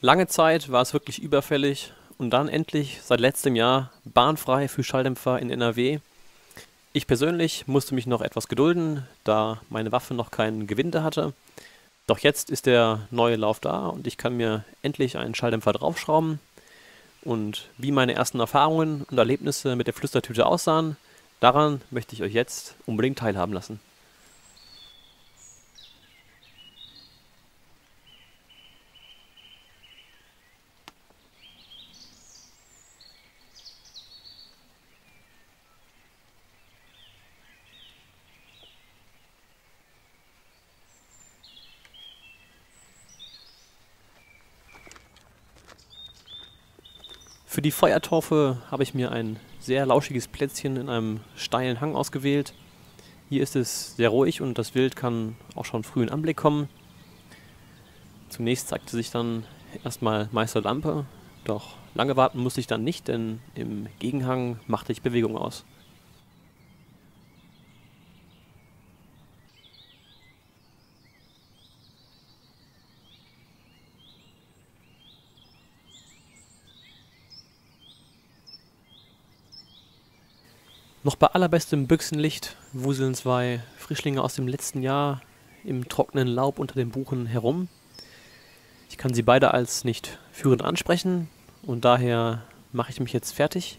Lange Zeit war es wirklich überfällig und dann endlich seit letztem Jahr bahnfrei für Schalldämpfer in NRW. Ich persönlich musste mich noch etwas gedulden, da meine Waffe noch keinen Gewinde hatte. Doch jetzt ist der neue Lauf da und ich kann mir endlich einen Schalldämpfer draufschrauben. Und wie meine ersten Erfahrungen und Erlebnisse mit der Flüstertüte aussahen, daran möchte ich euch jetzt unbedingt teilhaben lassen. Für die Feuertaufe habe ich mir ein sehr lauschiges Plätzchen in einem steilen Hang ausgewählt. Hier ist es sehr ruhig und das Wild kann auch schon früh in Anblick kommen. Zunächst zeigte sich dann erstmal Meister Lampe, doch lange warten musste ich dann nicht, denn im Gegenhang machte ich Bewegung aus. Noch bei allerbestem Büchsenlicht wuseln zwei Frischlinge aus dem letzten Jahr im trockenen Laub unter den Buchen herum. Ich kann sie beide als nicht führend ansprechen und daher mache ich mich jetzt fertig.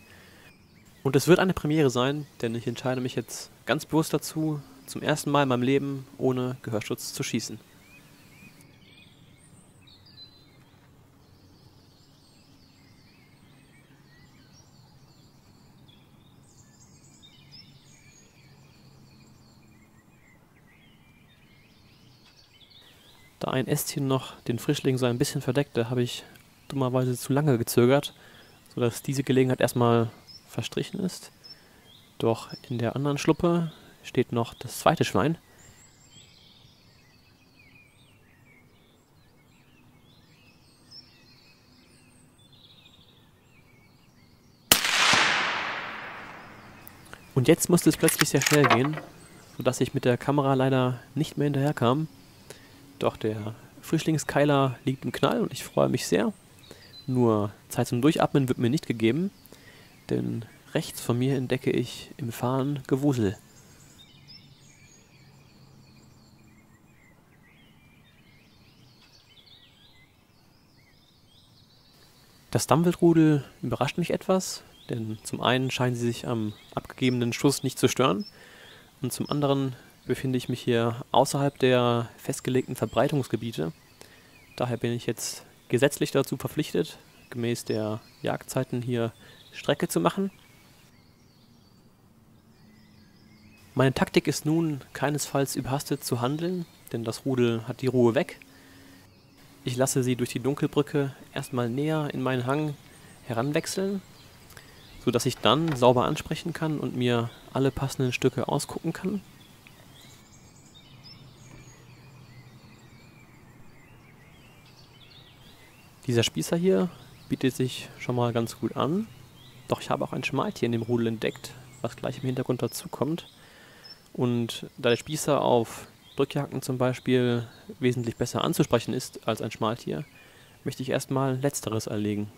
Und es wird eine Premiere sein, denn ich entscheide mich jetzt ganz bewusst dazu, zum ersten Mal in meinem Leben ohne Gehörschutz zu schießen. Da ein Ästchen noch den Frischling so ein bisschen verdeckte, habe ich dummerweise zu lange gezögert, sodass diese Gelegenheit erstmal verstrichen ist. Doch in der anderen Schluppe steht noch das zweite Schwein. Und jetzt musste es plötzlich sehr schnell gehen, sodass ich mit der Kamera leider nicht mehr hinterherkam. Doch der Frischlingskeiler liegt im Knall und ich freue mich sehr. Nur Zeit zum Durchatmen wird mir nicht gegeben, denn rechts von mir entdecke ich im Fahren Gewusel. Das Dammwildrudel überrascht mich etwas, denn zum einen scheinen sie sich am abgegebenen Schuss nicht zu stören und zum anderen befinde ich mich hier außerhalb der festgelegten Verbreitungsgebiete. Daher bin ich jetzt gesetzlich dazu verpflichtet, gemäß der Jagdzeiten hier Strecke zu machen. Meine Taktik ist nun, keinesfalls überhastet zu handeln, denn das Rudel hat die Ruhe weg. Ich lasse sie durch die Dunkelbrücke erstmal näher in meinen Hang heranwechseln, sodass ich dann sauber ansprechen kann und mir alle passenden Stücke ausgucken kann. Dieser Spießer hier bietet sich schon mal ganz gut an, doch ich habe auch ein Schmaltier in dem Rudel entdeckt, was gleich im Hintergrund dazukommt. Und da der Spießer auf Drückjagden zum Beispiel wesentlich besser anzusprechen ist als ein Schmaltier, möchte ich erstmal Letzteres erlegen.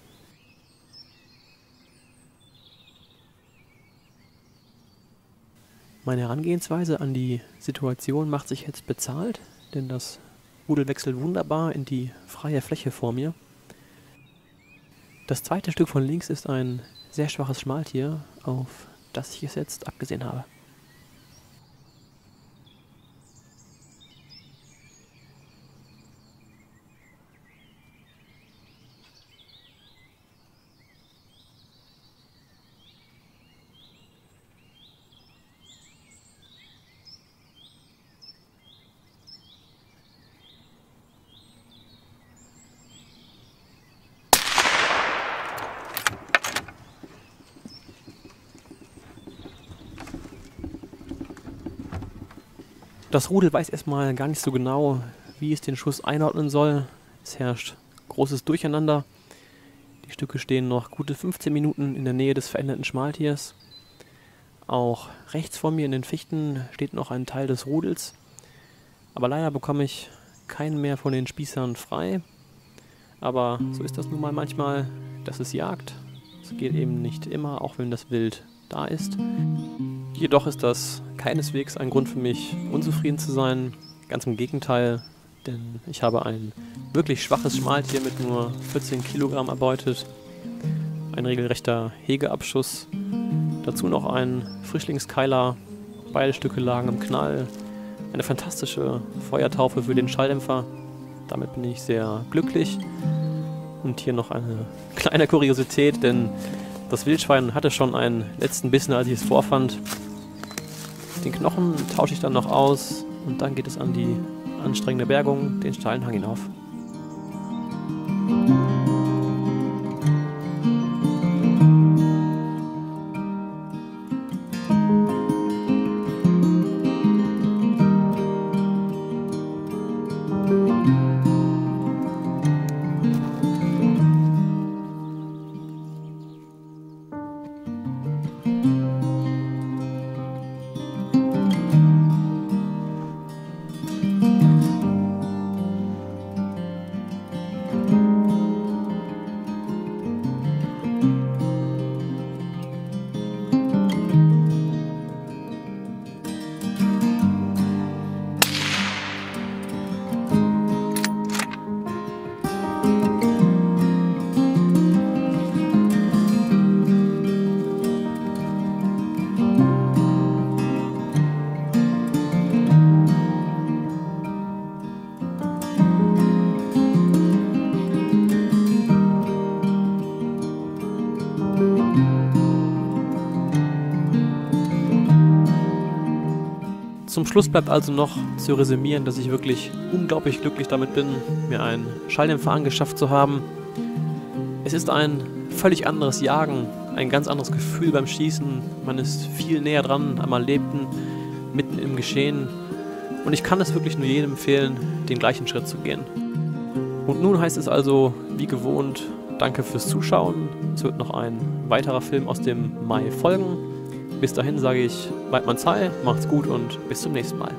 Meine Herangehensweise an die Situation macht sich jetzt bezahlt, denn das Rudel wechselt wunderbar in die freie Fläche vor mir. Das zweite Stück von links ist ein sehr schwaches Schmaltier, auf das ich es jetzt abgesehen habe. Das Rudel weiß erstmal gar nicht so genau, wie es den Schuss einordnen soll. Es herrscht großes Durcheinander. Die Stücke stehen noch gute 15 Minuten in der Nähe des veränderten Schmaltiers. Auch rechts vor mir in den Fichten steht noch ein Teil des Rudels. Aber leider bekomme ich keinen mehr von den Spießern frei. Aber so ist das nun mal manchmal. Das ist Jagd. Es geht eben nicht immer, auch wenn das Wild da ist. Jedoch ist das keineswegs ein Grund für mich, unzufrieden zu sein. Ganz im Gegenteil, denn ich habe ein wirklich schwaches Schmaltier mit nur 14 Kilogramm erbeutet. Ein regelrechter Hegeabschuss. Dazu noch ein Frischlingskeiler. Beide Stücke lagen im Knall. Eine fantastische Feuertaufe für den Schalldämpfer. Damit bin ich sehr glücklich. Und hier noch eine kleine Kuriosität, denn das Wildschwein hatte schon einen letzten Bissen, als ich es vorfand. Den Knochen tausche ich dann noch aus und dann geht es an die anstrengende Bergung, den steilen Hang hinauf. Zum Schluss bleibt also noch zu resümieren, dass ich wirklich unglaublich glücklich damit bin, mir einen Schalldämpfer angeschafft zu haben. Es ist ein völlig anderes Jagen, ein ganz anderes Gefühl beim Schießen. Man ist viel näher dran am Erlebten, mitten im Geschehen. Und ich kann es wirklich nur jedem empfehlen, den gleichen Schritt zu gehen. Und nun heißt es also, wie gewohnt, danke fürs Zuschauen. Es wird noch ein weiterer Film aus dem Mai folgen. Bis dahin sage ich, Weidmann Zeil, macht's gut und bis zum nächsten Mal.